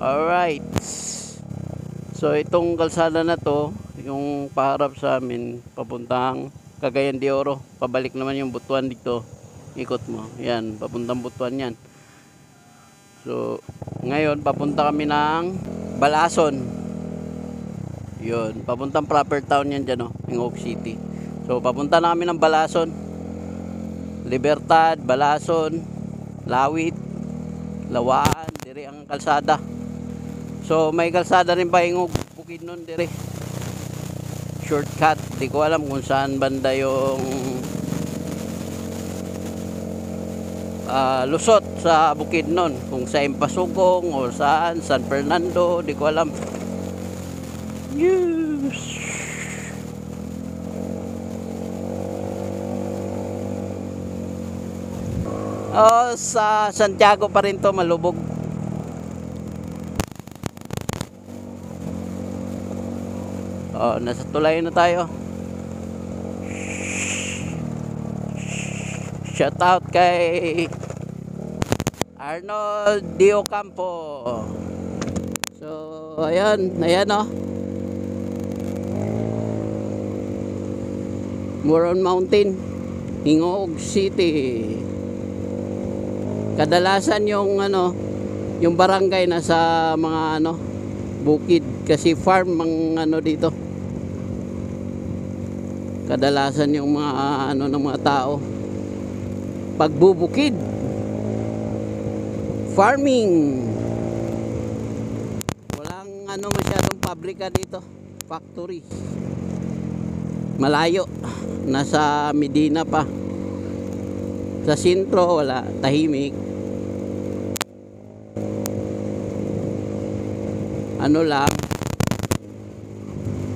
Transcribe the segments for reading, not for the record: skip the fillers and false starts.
Alright. So itong kalsada na to, yung paharap sa amin, papuntang Cagayan de Oro. Pabalik naman yung Butuan dito. Ikot mo. Yan, papuntang Butuan yan. So, ngayon, papunta kami ng Balason. Yun, papuntang proper town yan dyan, Ingoc City. So, papunta na kami ng Balason. Libertad, Balason, Lawit, Lawaan, dire ang kalsada. So, may kalsada rin pa Ingog, Bukidnon dire. Shortcut, di ko alam kung saan banda yung lusot sa Bukidnon, kung sa Impasugong o saan, San Fernando, di ko alam. Yes. Sa Santiago pa rin to, Malubog. Nasa tulay na tayo. Shout out kay Arnold Dio Campo. So, ayan Moron Mountain, Ingoc City. Kadalasan yung yung barangay nasa mga bukid kasi farm ang dito. Kadalasan yung mga ng mga tao pagbubukid, farming. Walang masyadong pabrika dito, factory. Malayo, nasa Medina pa. Sa sentro wala, tahimik. Lang,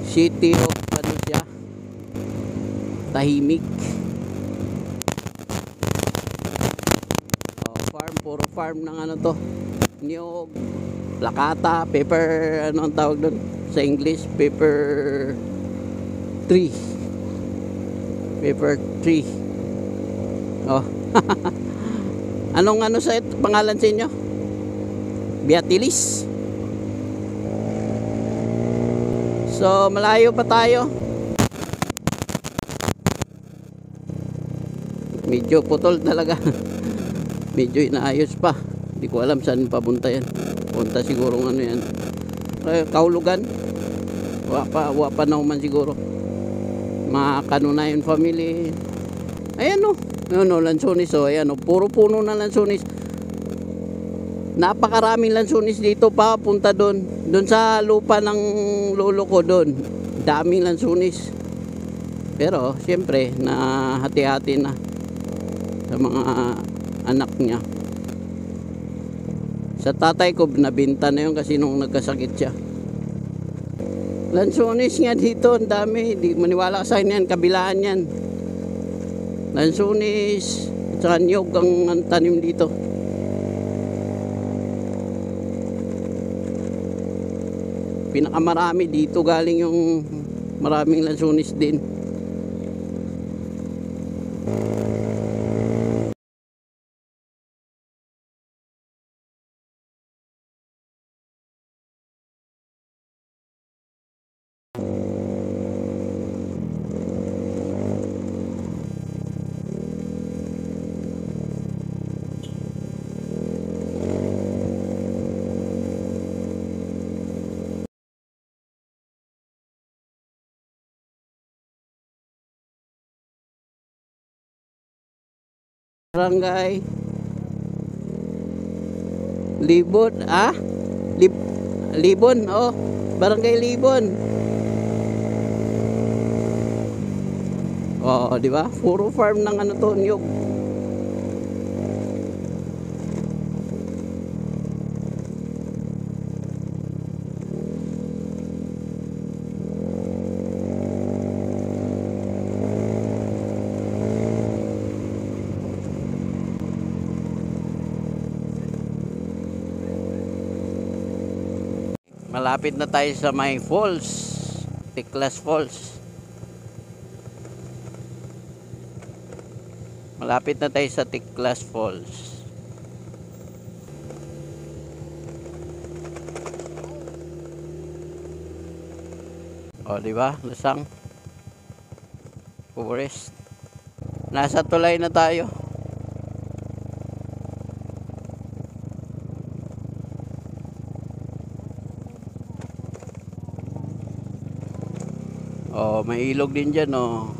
city of siya, tahimik. Farm, puro farm ng to, niyog, plakata, paper, ang tawag doon sa English, paper tree. Anong sa pangalan sa inyo? Beatilis. So, malayo pa tayo. Medyo putol talaga. Medyo inaayos pa. Hindi ko alam saan papunta yan. Punta siguro yan. Kaulugan. Wa pa naman siguro. Mga Kanunayan family. Ayan lansones. Ayan puro puno na lansones. Napakaraming lansones dito pa punta doon sa lupa ng lolo ko doon. Daming lansones. Pero siyempre hati-hati na sa mga anak niya. Sa tatay ko nabenta na yun kasi nung nagkasakit siya. Lansones nga dito, ang dami. Di maniwala ka sa akin yan, kabilaan yan. Lansones at saka niyog ang tanim dito. Pinakamarami dito galing yung maraming lansones din. Barangay Libon, Libon, Barangay Libon. Di ba? Puro farm ng to, niyog. Malapit na tayo sa may falls, Tiklas Falls. Malapit na tayo sa Tiklas Falls. O, di ba? Lasang forest. Nasa tulay na tayo. Oh, may ilog din dyan, oh.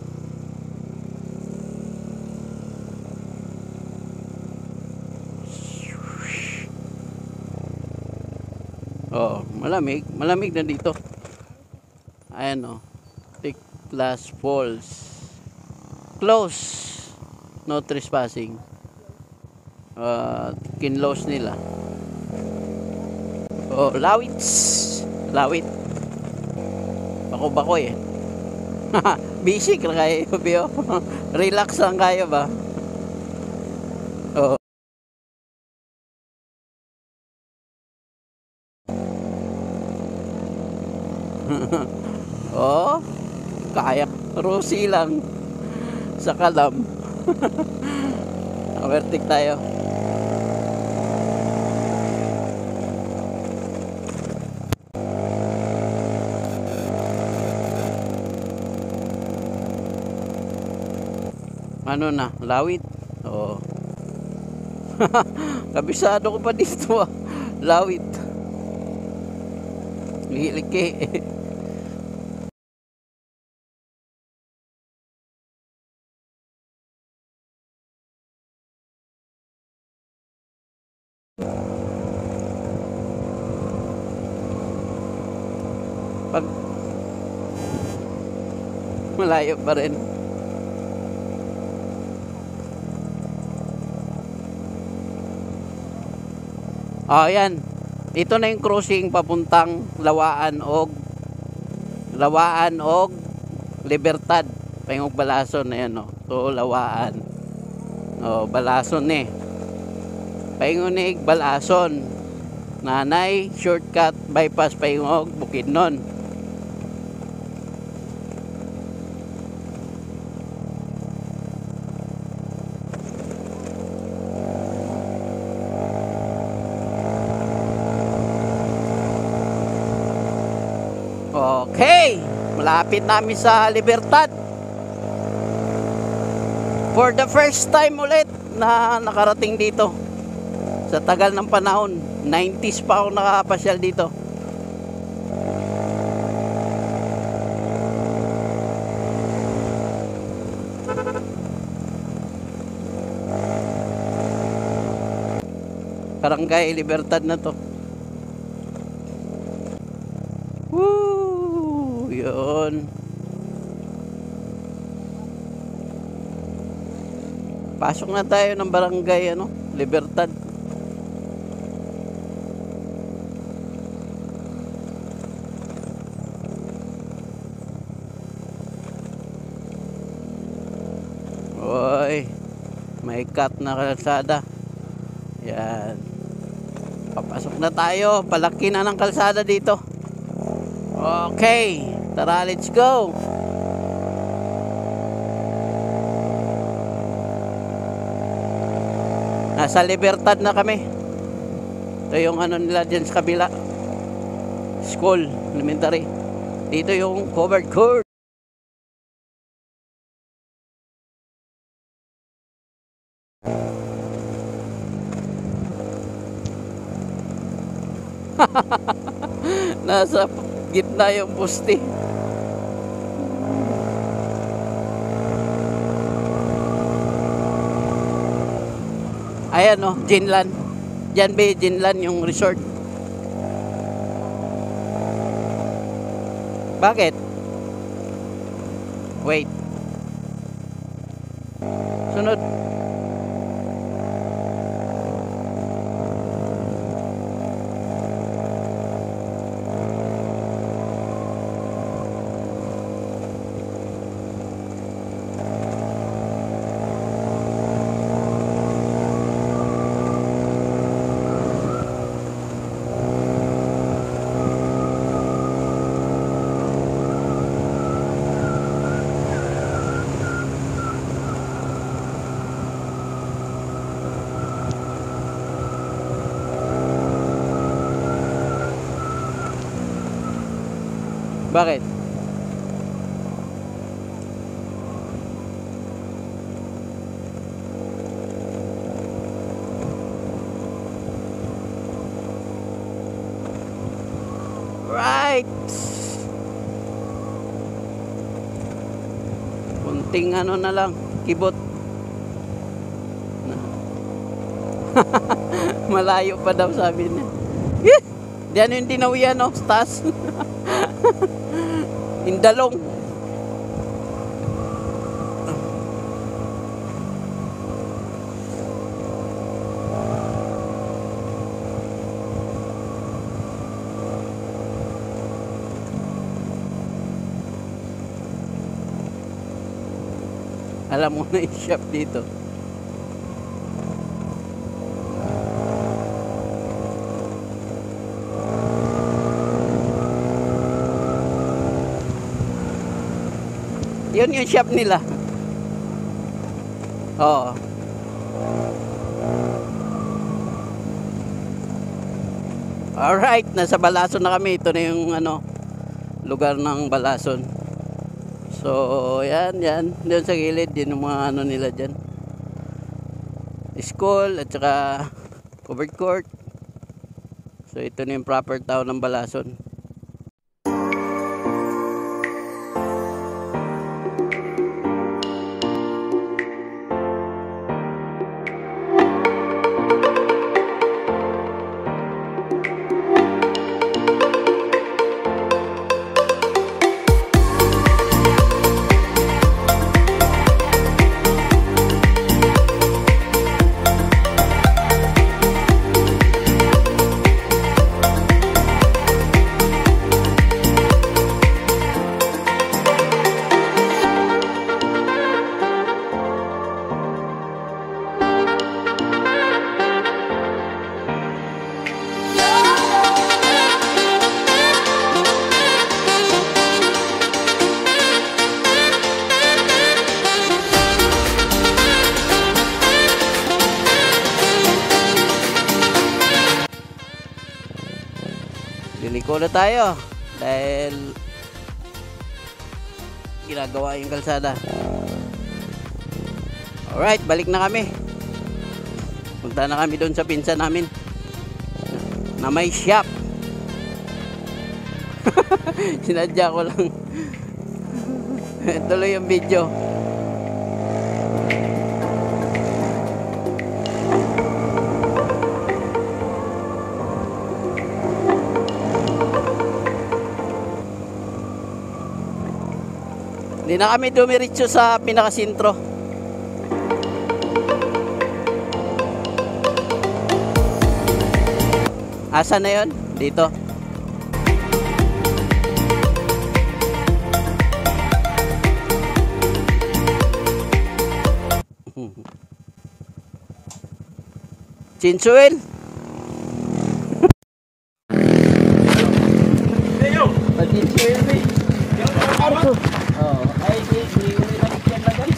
Oh, malamig. Malamig na dito. Ayan, oh. Tiklas Falls. Close. No trespassing. Kinlose nila. Oh, lawits. Lawit. Bako-bako eh. Busy ka kayo, Bio. Relax lang kayo ba? Oh. Oh, kayak Rosie lang sa Kalam. Overtake tayo. Ano na, lawit. Oh. Kabisado ko pa dito ah. Lawit. Liliki. Pag malayo pa rin. Oh, yan. Ito na yung crossing papuntang Lawaan og Libertad. Pangog Balason na yan, oh. To Lawaan. Oh, Balason eh. Paingunig Balason. Nanay shortcut bypass Paingog Bukidnon. Okay, malapit namin sa Libertad. For the first time ulit na nakarating dito. Sa tagal ng panahon, 90s pa ako nakapasyal dito. Barangay Libertad na to. Woo! Yun. Pasok na tayo ng barangay Libertad. Oy, may cut na kalsada. Yan. Papasok na tayo. Palaki na ng kalsada dito. Okay, tara, let's go. Nasa Libertad na kami. Ito yung nila dyan sa kabila. School, elementary. Dito yung covered court. Nasa gitna yung poste. Ayan Jinlan. Diyan ba Jinlan yung resort? Bakit? Wait. Sunod. Bakit? Alright. Kunting ano na lang, kibot. Malayo pa daw sabi niya. Diyan yung dinawian, no? Stas. Indalong. Alam mo na yung shop dito. Yun yung shop nila. Oo. Alright, nasa Balason na kami. Ito na yung ano, lugar ng Balason. So, yan. Doon sa gilid, yun yung mga ano nila dyan. School at saka covered court. So, ito na yung proper town ng Balason. Liliko na tayo dahil ginagawa yung kalsada. Alright, balik na kami. Punta na kami doon sa pinsan namin na may shop. Sinadya ko lang. Tuloy yung video. Hindi na kami dumiretso sa pinakasintro. Asa na yun? Dito. Chinsuel. Chinsuel eh. Ay, di uli na bigyan na gan.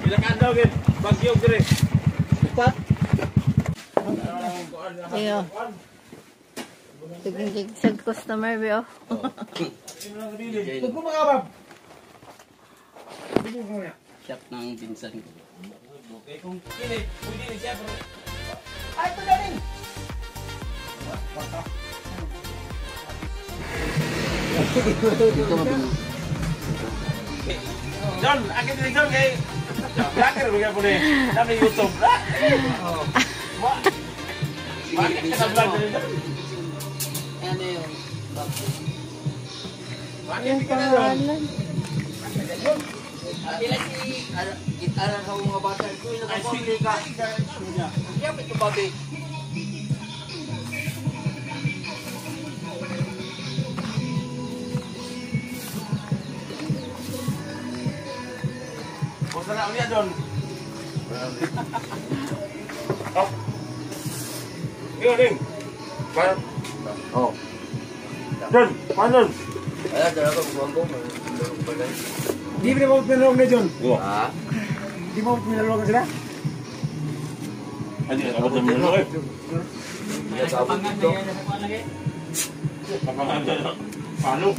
Ilang kandaw gid bagyo dire. Upat. Iyo. Tigig sa customer bio. Pagko makabab. Shop ng pinsan ko. Okay kung kini, pwede ni siya pero Ay, ito na rin. Dito mabili. John, akin din John kay vlogger bigyan po ni namin YouTube na. Oh. Bakit ka vlog din John? Ano yun? Bakit ka na John? Ilan si gitara sa mga bata ko yung nakapamili ka. Kaya ba ito babi? Basta na niya John. Oh. Ding. Paano? Oh. John, paano? Ay, dala ko buwan ko. Bagay. Di ba mo pinalog na John? Ha? Di mo pinalog sila? Ano, abot na pinalog eh. Hindi ka abot dito. Paano?